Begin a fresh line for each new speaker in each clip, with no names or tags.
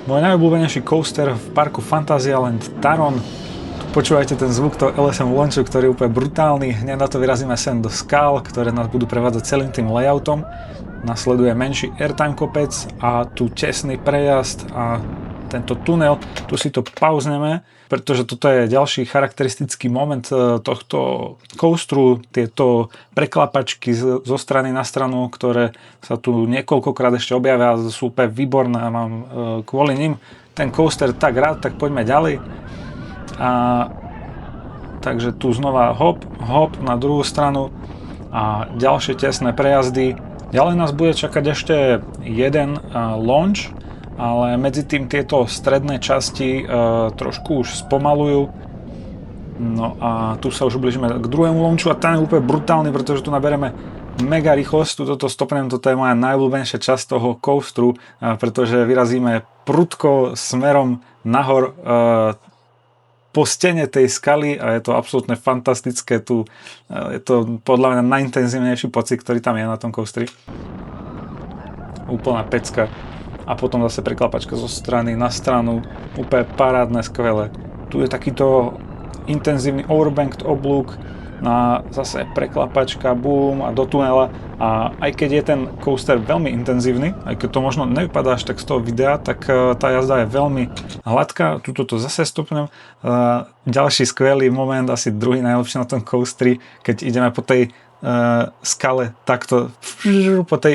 Môj najobľúbenejší coaster v parku Fantasyland Taron. Tu počúvajte ten zvuk toho LSM launchu, ktorý je úplne brutálny. Hneď na to vyrazíme sem do skál, ktoré nás budú prevádzať celým tým layoutom. Nasleduje menší airtime kopec a tu tesný prejazd a tento tunel. Tu si to pauzneme, pretože toto je ďalší charakteristický moment tohto coasteru. Tieto preklapačky zo strany na stranu, ktoré sa tu niekoľkokrát ešte objavia, sú úplne výborné a mám kvôli nim ten coaster tak rád, tak poďme ďalej. Takže tu znova hop na druhú stranu a ďalšie tesné prejazdy. Ďalej nás bude čakať ešte jeden launch, ale medzi tým tieto stredné časti trošku už spomalujú. No a tu sa už blížime k druhému launchu a ten je úplne brutálny, pretože tu nabereme mega rýchlosť. Tuto stopnem, toto je moja najobľúbenejšia časť toho coasteru, pretože vyrazíme prudko smerom nahor po stene tej skaly a je to absolútne fantastické. Tu je to podľa mňa najintenzívnejší pocit, ktorý tam je na tom coasteri. Úplná pecka. A potom zase preklapačka zo strany na stranu, úplne parádne, skvelé. Tu je takýto intenzívny overbanked oblúk, a zase preklapačka, boom a do tunela. A aj keď je ten coaster veľmi intenzívny, aj keď to možno nevypadá až tak z toho videa, tak tá jazda je veľmi hladká. Tuto to zase stopnem. Ďalší skvelý moment, asi druhý najlepší na tom coasteri, keď ideme po tej skale takto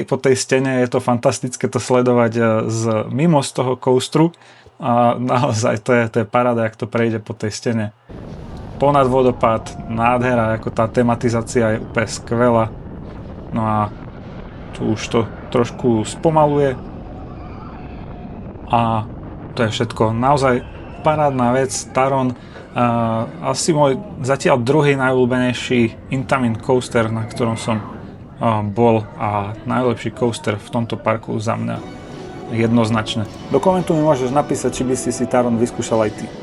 po tej stene. Je to fantastické to sledovať mimo z toho coasteru a naozaj to je paráda, jak to prejde po tej stene. Ponad vodopád, nádhera, ako tá tematizácia je úplne skvelá. No a tu už to trošku spomaluje a to je všetko. Naozaj parádna vec, Taron. Asi môj zatiaľ druhý najobľúbenejší Intamin coaster, na ktorom som bol a najlepší coaster v tomto parku za mňa jednoznačne. Do komentu mi môžeš napísať, či by si Taron vyskúšal aj ty.